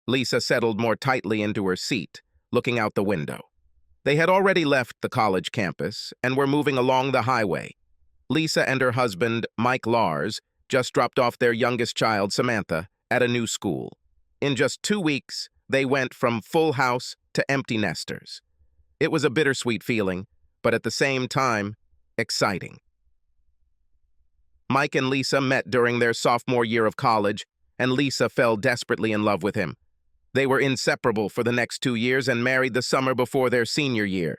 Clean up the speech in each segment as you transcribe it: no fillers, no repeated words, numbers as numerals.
Lisa settled more tightly into her seat, looking out the window. They had already left the college campus and were moving along the highway. Lisa and her husband, Mike Lars, just dropped off their youngest child, Samantha, at a new school. In just 2 weeks, they went from full house to empty nesters. It was a bittersweet feeling, but at the same time, exciting. Mike and Lisa met during their sophomore year of college, and Lisa fell desperately in love with him. They were inseparable for the next 2 years and married the summer before their senior year.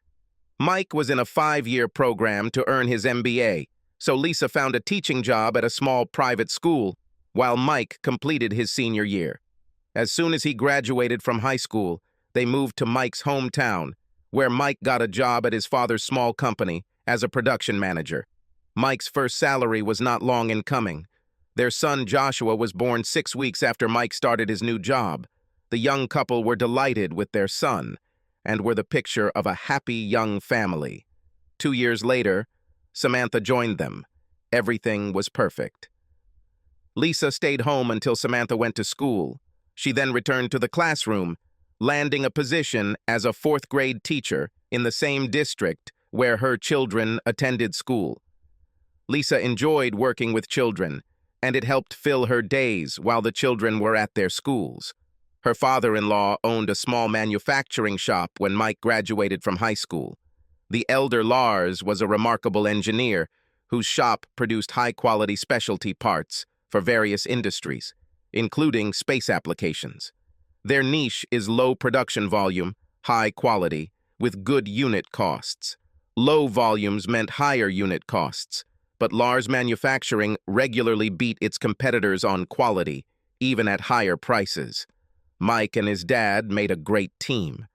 Mike was in a 5-year program to earn his MBA, so Lisa found a teaching job at a small private school, while Mike completed his senior year. As soon as he graduated from high school, they moved to Mike's hometown, where Mike got a job at his father's small company as a production manager. Mike's first salary was not long in coming. Their son Joshua was born 6 weeks after Mike started his new job. The young couple were delighted with their son and were the picture of a happy young family. 2 years later, Samantha joined them. Everything was perfect. Lisa stayed home until Samantha went to school. She then returned to the classroom, landing a position as a 4th-grade teacher in the same district where her children attended school. Lisa enjoyed working with children, and it helped fill her days while the children were at their schools. Her father-in-law owned a small manufacturing shop when Mike graduated from high school. The elder Lars was a remarkable engineer whose shop produced high-quality specialty parts for various industries, including space applications. Their niche is low production volume, high quality, with good unit costs. Low volumes meant higher unit costs, but Lars Manufacturing regularly beat its competitors on quality, even at higher prices. Mike and his dad made a great team.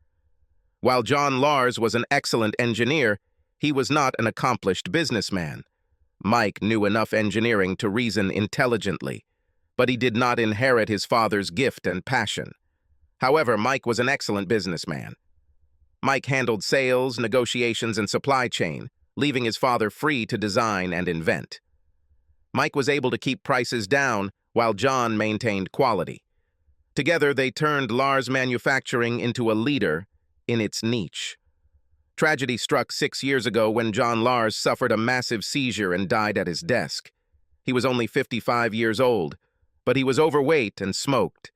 While John Lars was an excellent engineer, he was not an accomplished businessman. Mike knew enough engineering to reason intelligently, but he did not inherit his father's gift and passion. However, Mike was an excellent businessman. Mike handled sales, negotiations, and supply chain, leaving his father free to design and invent. Mike was able to keep prices down while John maintained quality. Together, they turned Lars Manufacturing into a leader in its niche. Tragedy struck 6 years ago when John Lars suffered a massive seizure and died at his desk. He was only 55 years old, but he was overweight and smoked.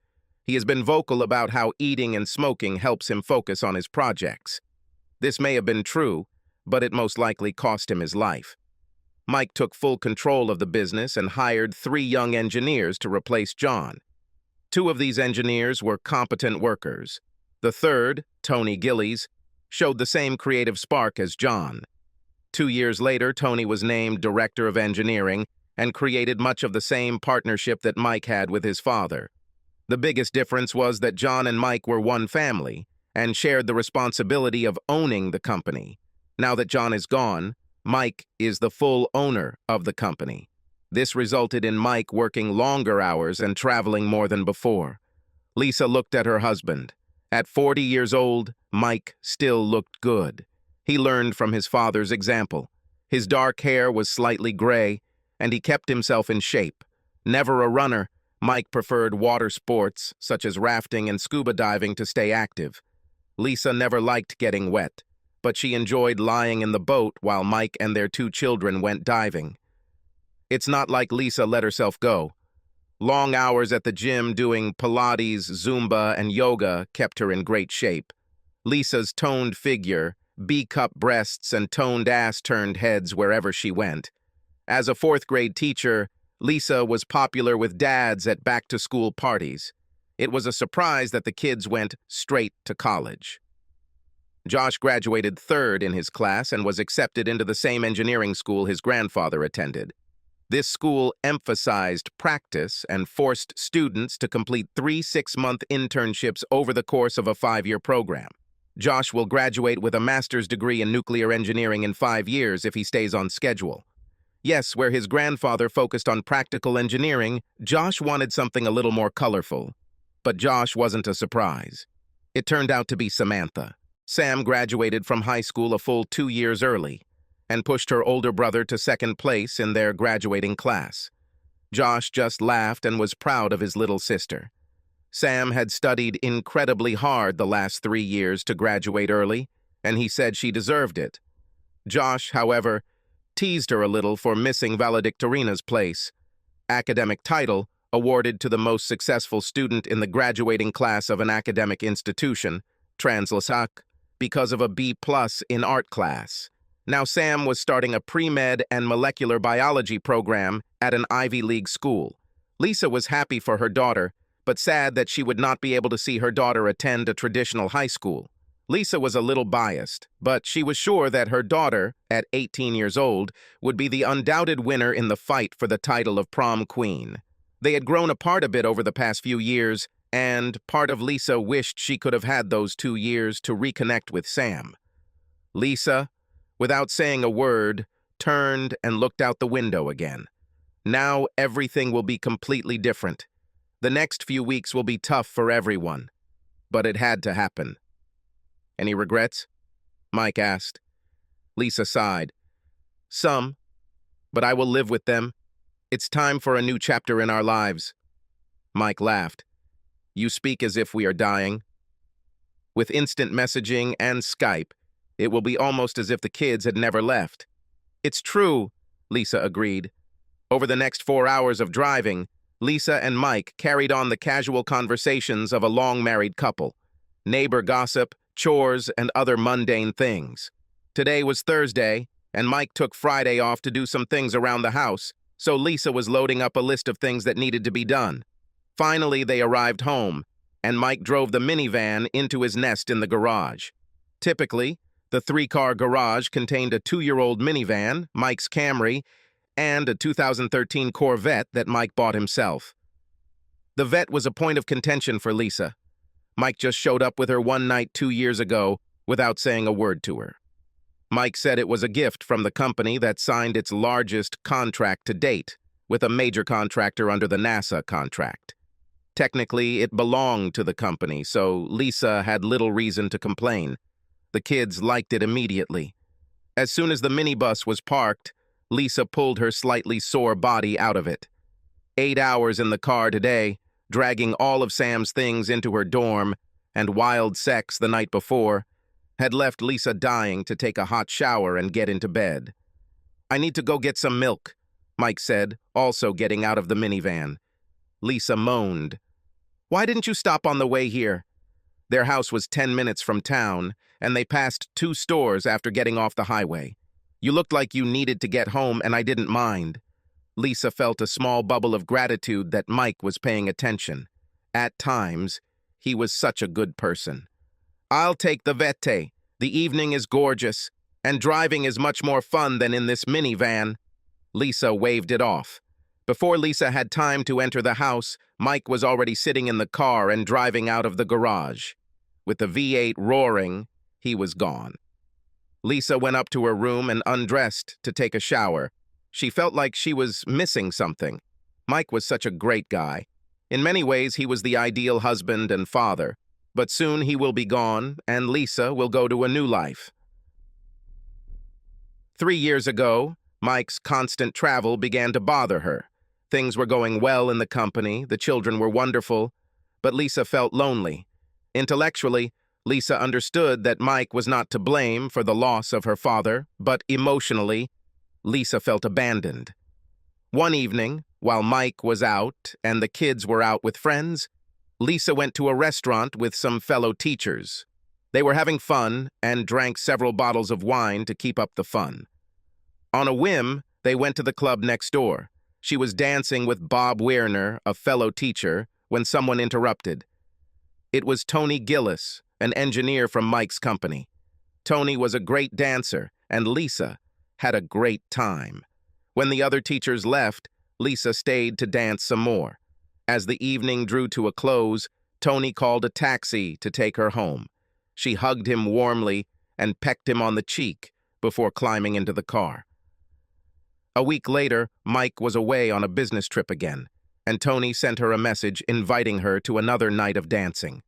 He has been vocal about how eating and smoking helps him focus on his projects. This may have been true, but it most likely cost him his life. Mike took full control of the business and hired 3 young engineers to replace John. 2 of these engineers were competent workers. The third, Tony Gillies, showed the same creative spark as John. 2 years later, Tony was named Director of Engineering and created much of the same partnership that Mike had with his father. The biggest difference was that John and Mike were one family and shared the responsibility of owning the company. Now that John is gone, Mike is the full owner of the company. This resulted in Mike working longer hours and traveling more than before. Lisa looked at her husband. At 40 years old, Mike still looked good. He learned from his father's example. His dark hair was slightly gray, and he kept himself in shape. Never a runner, Mike preferred water sports, such as rafting and scuba diving, to stay active. Lisa never liked getting wet, but she enjoyed lying in the boat while Mike and their 2 children went diving. It's not like Lisa let herself go. Long hours at the gym doing Pilates, Zumba, and yoga kept her in great shape. Lisa's toned figure, B-cup breasts, and toned ass turned heads wherever she went. As a 4th-grade teacher, Lisa was popular with dads at back-to-school parties. It was a surprise that the kids went straight to college. Josh graduated 3rd in his class and was accepted into the same engineering school his grandfather attended. This school emphasized practice and forced students to complete 3 6-month internships over the course of a 5-year program. Josh will graduate with a master's degree in nuclear engineering in 5 years if he stays on schedule. Yes, where his grandfather focused on practical engineering, Josh wanted something a little more colorful. But Josh wasn't a surprise. It turned out to be Samantha. Sam graduated from high school a full 2 years early and pushed her older brother to 2nd place in their graduating class. Josh just laughed and was proud of his little sister. Sam had studied incredibly hard the last 3 years to graduate early, and he said she deserved it. Josh, however, teased her a little for missing valedictorina's place, academic title awarded to the most successful student in the graduating class of an academic institution, translasak, because of a B+ in art class. Now Sam was starting a pre-med and molecular biology program at an Ivy League school. Lisa was happy for her daughter, but sad that she would not be able to see her daughter attend a traditional high school. Lisa was a little biased, but she was sure that her daughter, at 18 years old, would be the undoubted winner in the fight for the title of prom queen. They had grown apart a bit over the past few years, and part of Lisa wished she could have had those 2 years to reconnect with Sam. Lisa, without saying a word, turned and looked out the window again. Now everything will be completely different. The next few weeks will be tough for everyone. But it had to happen. "Any regrets?" Mike asked. Lisa sighed. "Some, but I will live with them. It's time for a new chapter in our lives." Mike laughed. "You speak as if we are dying." With instant messaging and Skype, it will be almost as if the kids had never left. "It's true," Lisa agreed. Over the next 4 hours of driving, Lisa and Mike carried on the casual conversations of a long-married couple. Neighbor gossip, chores, and other mundane things. Today was Thursday, and Mike took Friday off to do some things around the house, so Lisa was loading up a list of things that needed to be done. Finally, they arrived home, and Mike drove the minivan into his nest in the garage. Typically, the 3-car garage contained a 2-year-old minivan, Mike's Camry, and a 2013 Corvette that Mike bought himself. The Vette was a point of contention for Lisa. Mike just showed up with her one night 2 years ago without saying a word to her. Mike said it was a gift from the company that signed its largest contract to date, with a major contractor under the NASA contract. Technically, it belonged to the company, so Lisa had little reason to complain. The kids liked it immediately. As soon as the minibus was parked, Lisa pulled her slightly sore body out of it. 8 hours in the car today, dragging all of Sam's things into her dorm, and wild sex the night before, had left Lisa dying to take a hot shower and get into bed. "I need to go get some milk," Mike said, also getting out of the minivan. Lisa moaned. "Why didn't you stop on the way here?" Their house was 10 minutes from town, and they passed 2 stores after getting off the highway. "You looked like you needed to get home, and I didn't mind." Lisa felt a small bubble of gratitude that Mike was paying attention. At times, he was such a good person. "I'll take the Vette. The evening is gorgeous, and driving is much more fun than in this minivan." Lisa waved it off. Before Lisa had time to enter the house, Mike was already sitting in the car and driving out of the garage. With the V8 roaring, he was gone. Lisa went up to her room and undressed to take a shower. She felt like she was missing something. Mike was such a great guy. In many ways, he was the ideal husband and father. But soon he will be gone, and Lisa will go to a new life. 3 years ago, Mike's constant travel began to bother her. Things were going well in the company, the children were wonderful, but Lisa felt lonely. Intellectually, Lisa understood that Mike was not to blame for the loss of her father, but emotionally, Lisa felt abandoned. One evening, while Mike was out and the kids were out with friends, Lisa went to a restaurant with some fellow teachers. They were having fun and drank several bottles of wine to keep up the fun. On a whim, they went to the club next door. She was dancing with Bob Weirner, a fellow teacher, when someone interrupted. It was Tony Gillis, an engineer from Mike's company. Tony was a great dancer, and Lisa had a great time. When the other teachers left, Lisa stayed to dance some more. As the evening drew to a close, Tony called a taxi to take her home. She hugged him warmly and pecked him on the cheek before climbing into the car. A week later, Mike was away on a business trip again, and Tony sent her a message inviting her to another night of dancing.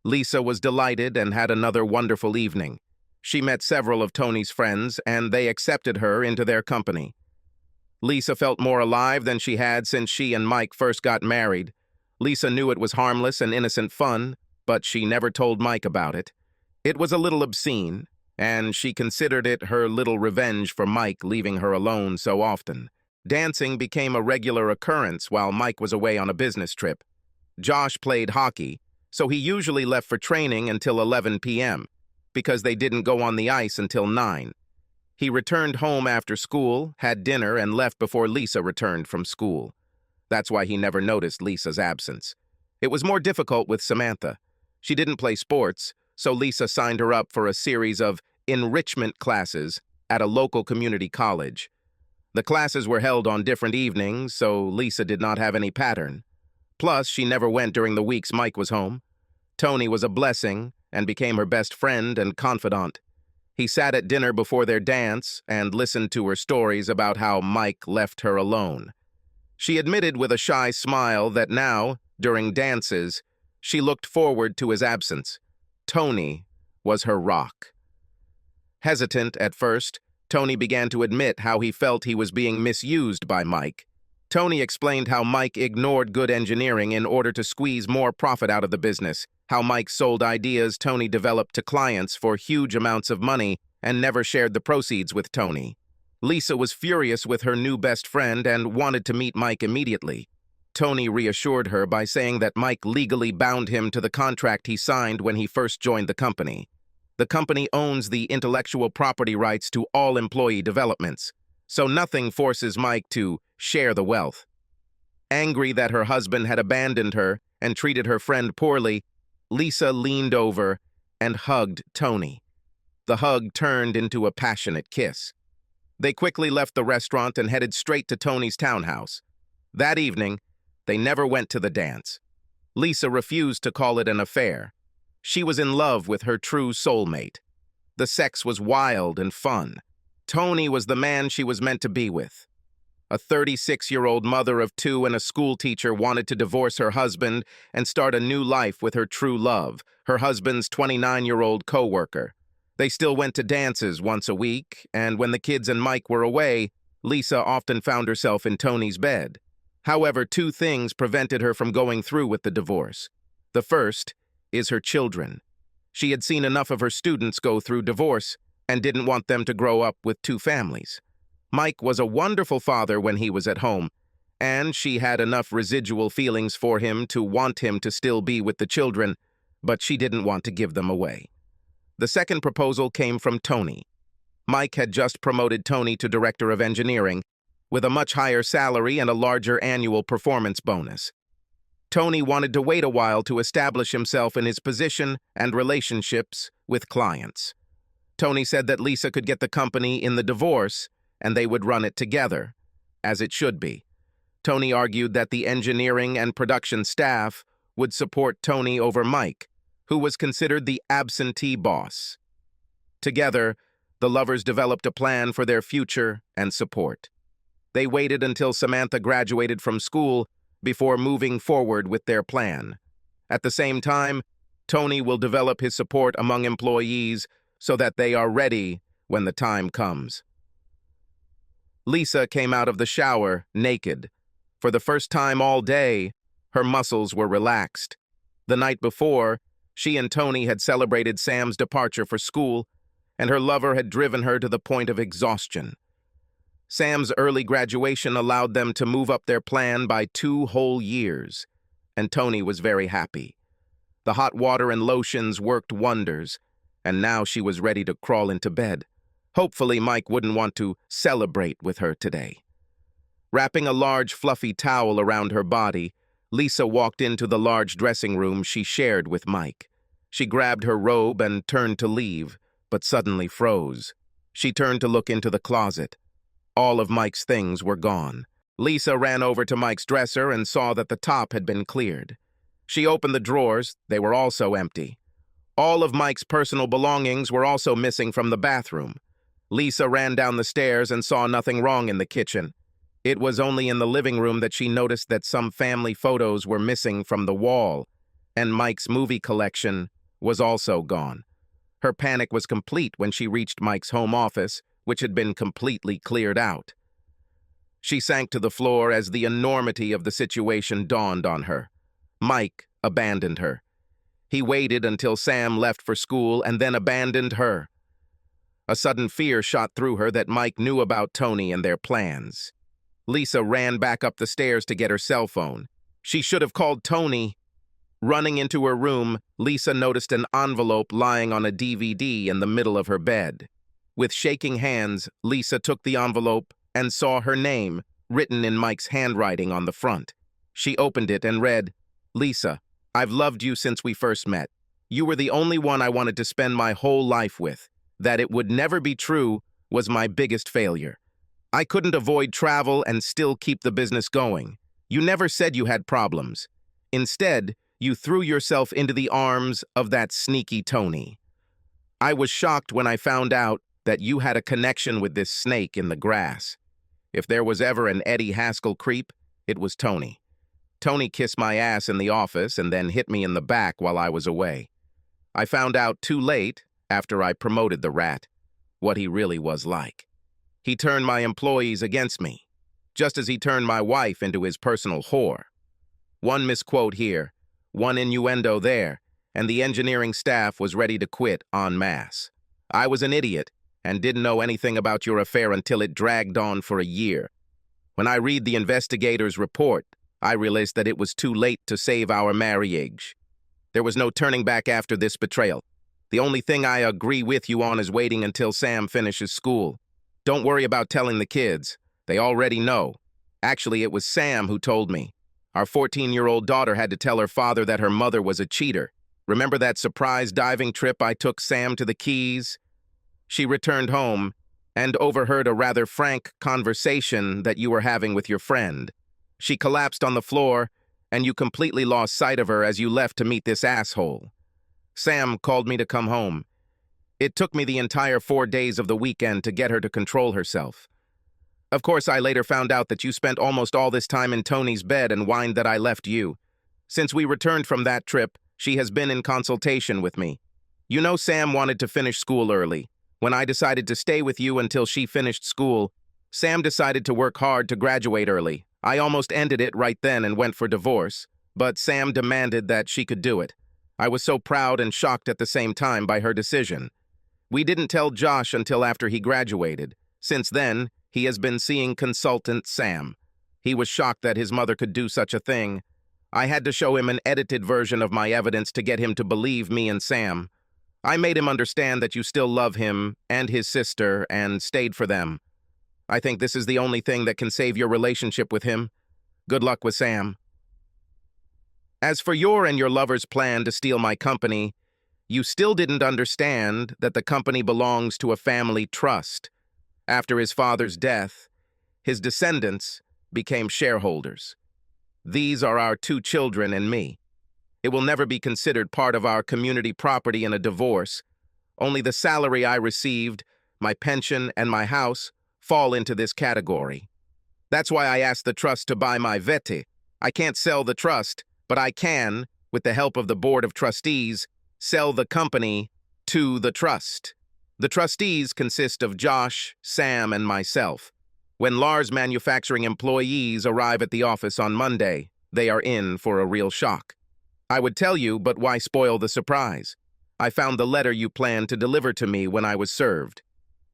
Lisa was delighted and had another wonderful evening. She met several of Tony's friends, and they accepted her into their company. Lisa felt more alive than she had since she and Mike first got married. Lisa knew it was harmless and innocent fun, but she never told Mike about it. It was a little obscene, and she considered it her little revenge for Mike leaving her alone so often. Dancing became a regular occurrence while Mike was away on a business trip. Josh played hockey, so he usually left for training until 11 p.m., because they didn't go on the ice until 9. He returned home after school, had dinner, and left before Lisa returned from school. That's why he never noticed Lisa's absence. It was more difficult with Samantha. She didn't play sports, so Lisa signed her up for a series of enrichment classes at a local community college. The classes were held on different evenings, so Lisa did not have any pattern. Plus, she never went during the weeks Mike was home. Tony was a blessing and became her best friend and confidant. He sat at dinner before their dance and listened to her stories about how Mike left her alone. She admitted with a shy smile that now, during dances, she looked forward to his absence. Tony was her rock. Hesitant at first, Tony began to admit how he felt he was being misused by Mike. Tony explained how Mike ignored good engineering in order to squeeze more profit out of the business, how Mike sold ideas Tony developed to clients for huge amounts of money and never shared the proceeds with Tony. Lisa was furious with her new best friend and wanted to meet Mike immediately. Tony reassured her by saying that Mike legally bound him to the contract he signed when he first joined the company. The company owns the intellectual property rights to all employee developments, so nothing forces Mike to share the wealth. Angry that her husband had abandoned her and treated her friend poorly, Lisa leaned over and hugged Tony. The hug turned into a passionate kiss. They quickly left the restaurant and headed straight to Tony's townhouse. That evening, they never went to the dance. Lisa refused to call it an affair. She was in love with her true soulmate. The sex was wild and fun. Tony was the man she was meant to be with. A 36-year-old mother of 2 and a school teacher wanted to divorce her husband and start a new life with her true love, her husband's 29-year-old co-worker. They still went to dances once a week, and when the kids and Mike were away, Lisa often found herself in Tony's bed. However, 2 things prevented her from going through with the divorce. The first is her children. She had seen enough of her students go through divorce and didn't want them to grow up with 2 families. Mike was a wonderful father when he was at home, and she had enough residual feelings for him to want him to still be with the children, but she didn't want to give them away. The second proposal came from Tony. Mike had just promoted Tony to director of engineering, with a much higher salary and a larger annual performance bonus. Tony wanted to wait a while to establish himself in his position and relationships with clients. Tony said that Lisa could get the company in the divorce and they would run it together, as it should be. Tony argued that the engineering and production staff would support Tony over Mike, who was considered the absentee boss. Together, the lovers developed a plan for their future and support. They waited until Samantha graduated from school before moving forward with their plan. At the same time, Tony will develop his support among employees so that they are ready when the time comes. Lisa came out of the shower naked. For the first time all day, her muscles were relaxed. The night before, she and Tony had celebrated Sam's departure for school, and her lover had driven her to the point of exhaustion. Sam's early graduation allowed them to move up their plan by 2 whole years, and Tony was very happy. The hot water and lotions worked wonders, and now she was ready to crawl into bed. Hopefully, Mike wouldn't want to celebrate with her today. Wrapping a large fluffy towel around her body, Lisa walked into the large dressing room she shared with Mike. She grabbed her robe and turned to leave, but suddenly froze. She turned to look into the closet. All of Mike's things were gone. Lisa ran over to Mike's dresser and saw that the top had been cleared. She opened the drawers. They were also empty. All of Mike's personal belongings were also missing from the bathroom. Lisa ran down the stairs and saw nothing wrong in the kitchen. It was only in the living room that she noticed that some family photos were missing from the wall, and Mike's movie collection was also gone. Her panic was complete when she reached Mike's home office, which had been completely cleared out. She sank to the floor as the enormity of the situation dawned on her. Mike abandoned her. He waited until Sam left for school and then abandoned her. A sudden fear shot through her that Mike knew about Tony and their plans. Lisa ran back up the stairs to get her cell phone. She should have called Tony. Running into her room, Lisa noticed an envelope lying on a DVD in the middle of her bed. With shaking hands, Lisa took the envelope and saw her name written in Mike's handwriting on the front. She opened it and read, "Lisa, I've loved you since we first met. You were the only one I wanted to spend my whole life with. That it would never be true was my biggest failure. I couldn't avoid travel and still keep the business going. You never said you had problems. Instead, you threw yourself into the arms of that sneaky Tony. I was shocked when I found out that you had a connection with this snake in the grass. If there was ever an Eddie Haskell creep, it was Tony. Tony kissed my ass in the office and then hit me in the back while I was away. I found out too late, after I promoted the rat, what he really was like. He turned my employees against me, just as he turned my wife into his personal whore. One misquote here, one innuendo there, and the engineering staff was ready to quit en masse. I was an idiot and didn't know anything about your affair until it dragged on for a year. When I read the investigator's report, I realized that it was too late to save our marriage. There was no turning back after this betrayal. The only thing I agree with you on is waiting until Sam finishes school. Don't worry about telling the kids. They already know. Actually, it was Sam who told me. Our 14-year-old daughter had to tell her father that her mother was a cheater. Remember that surprise diving trip I took Sam to the Keys? She returned home and overheard a rather frank conversation that you were having with your friend. She collapsed on the floor, and you completely lost sight of her as you left to meet this asshole. Sam called me to come home. It took me the entire 4 days of the weekend to get her to control herself. Of course, I later found out that you spent almost all this time in Tony's bed and whined that I left you. Since we returned from that trip, she has been in consultation with me. You know Sam wanted to finish school early. When I decided to stay with you until she finished school, Sam decided to work hard to graduate early. I almost ended it right then and went for divorce, but Sam demanded that she could do it. I was so proud and shocked at the same time by her decision. We didn't tell Josh until after he graduated. Since then, he has been seeing consultant Sam. He was shocked that his mother could do such a thing. I had to show him an edited version of my evidence to get him to believe me and Sam. I made him understand that you still love him and his sister and stayed for them. I think this is the only thing that can save your relationship with him. Good luck with Sam. As for your and your lover's plan to steal my company, you still didn't understand that the company belongs to a family trust. After his father's death, his descendants became shareholders. These are our 2 children and me. It will never be considered part of our community property in a divorce. Only the salary I received, my pension, and my house fall into this category. That's why I asked the trust to buy my vete. I can't sell the trust, but I can, with the help of the board of trustees, sell the company to the trust. The trustees consist of Josh, Sam, and myself. When Lars manufacturing employees arrive at the office on Monday, they are in for a real shock. I would tell you, but why spoil the surprise? I found the letter you planned to deliver to me when I was served.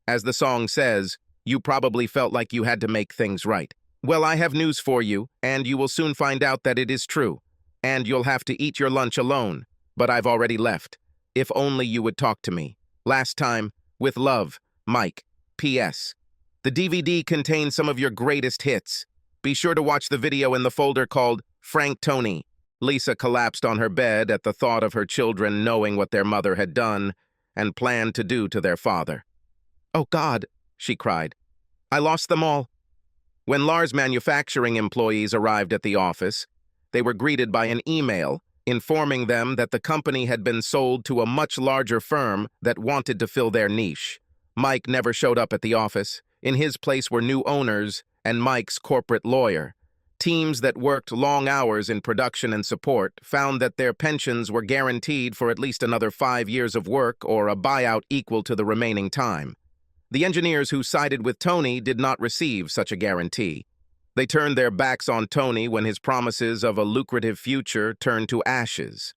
As the song says, you probably felt like you had to make things right. Well, I have news for you, and you will soon find out that it is true. And you'll have to eat your lunch alone, but I've already left. If only you would talk to me. Last time, with love, Mike. P.S. The DVD contains some of your greatest hits. Be sure to watch the video in the folder called Frank Tony. Lisa collapsed on her bed at the thought of her children knowing what their mother had done and planned to do to their father. "Oh God," she cried. "I lost them all." When Lars manufacturing employees arrived at the office, they were greeted by an email informing them that the company had been sold to a much larger firm that wanted to fill their niche. Mike never showed up at the office. In his place were new owners and Mike's corporate lawyer. Teams that worked long hours in production and support found that their pensions were guaranteed for at least another 5 years of work or a buyout equal to the remaining time. The engineers who sided with Tony did not receive such a guarantee. They turned their backs on Tony when his promises of a lucrative future turned to ashes.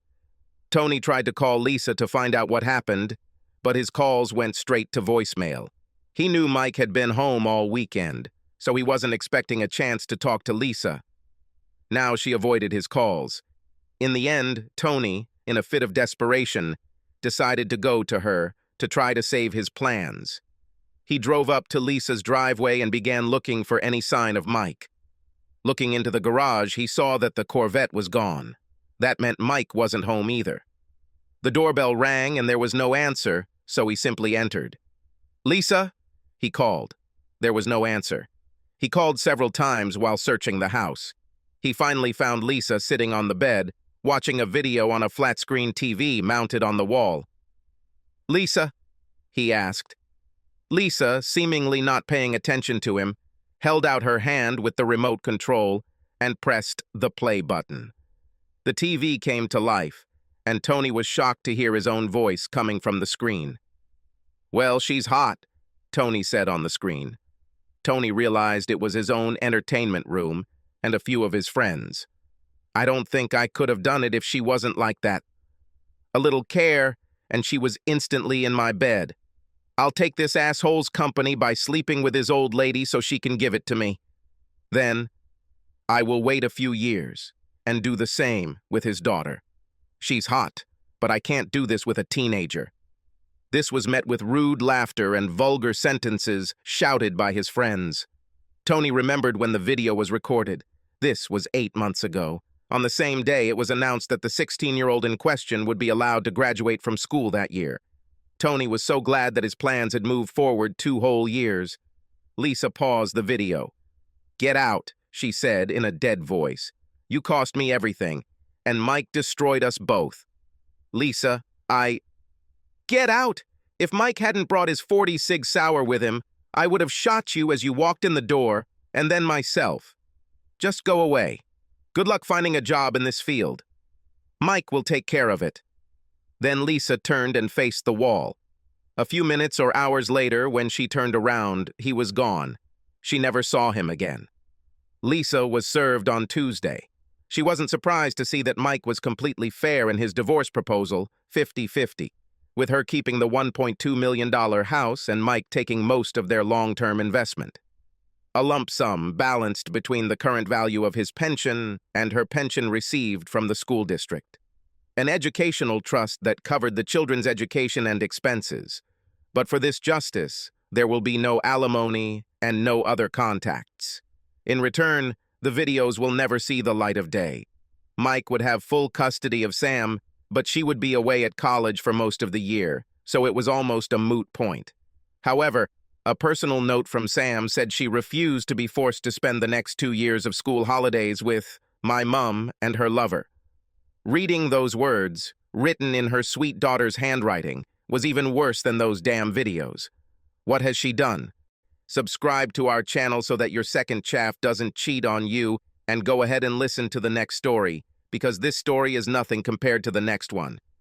Tony tried to call Lisa to find out what happened, but his calls went straight to voicemail. He knew Mike had been home all weekend, so he wasn't expecting a chance to talk to Lisa. Now she avoided his calls. In the end, Tony, in a fit of desperation, decided to go to her to try to save his plans. He drove up to Lisa's driveway and began looking for any sign of Mike. Looking into the garage, he saw that the Corvette was gone. That meant Mike wasn't home either. The doorbell rang and there was no answer, so he simply entered. "Lisa?" he called. There was no answer. He called several times while searching the house. He finally found Lisa sitting on the bed, watching a video on a flat-screen TV mounted on the wall. "Lisa?" he asked. Lisa, seemingly not paying attention to him, held out her hand with the remote control and pressed the play button. The TV came to life, and Tony was shocked to hear his own voice coming from the screen. "Well, she's hot," Tony said on the screen. Tony realized it was his own entertainment room and a few of his friends. "I don't think I could have done it if she wasn't like that. A little care, and she was instantly in my bed. I'll take this asshole's company by sleeping with his old lady so she can give it to me. Then, I will wait a few years and do the same with his daughter. She's hot, but I can't do this with a teenager." This was met with rude laughter and vulgar sentences shouted by his friends. Tony remembered when the video was recorded. This was 8 months ago. On the same day, it was announced that the 16-year-old in question would be allowed to graduate from school that year. Tony was so glad that his plans had moved forward 2 whole years. Lisa paused the video. "Get out," she said in a dead voice. "You cost me everything, and Mike destroyed us both. Lisa, Get out! If Mike hadn't brought his 40 Sig Sauer with him, I would have shot you as you walked in the door, and then myself. Just go away. Good luck finding a job in this field. Mike will take care of it." Then Lisa turned and faced the wall. A few minutes or hours later, when she turned around, he was gone. She never saw him again. Lisa was served on Tuesday. She wasn't surprised to see that Mike was completely fair in his divorce proposal, 50-50, with her keeping the $1.2 million house and Mike taking most of their long-term investment. A lump sum balanced between the current value of his pension and her pension received from the school district. An educational trust that covered the children's education and expenses. But for this justice, there will be no alimony and no other contacts. In return, the videos will never see the light of day. Mike would have full custody of Sam, but she would be away at college for most of the year, so it was almost a moot point. However, a personal note from Sam said she refused to be forced to spend the next 2 years of school holidays with my mom and her lover. Reading those words, written in her sweet daughter's handwriting, was even worse than those damn videos. What has she done? Subscribe to our channel so that your second chaff doesn't cheat on you, and go ahead and listen to the next story, because this story is nothing compared to the next one.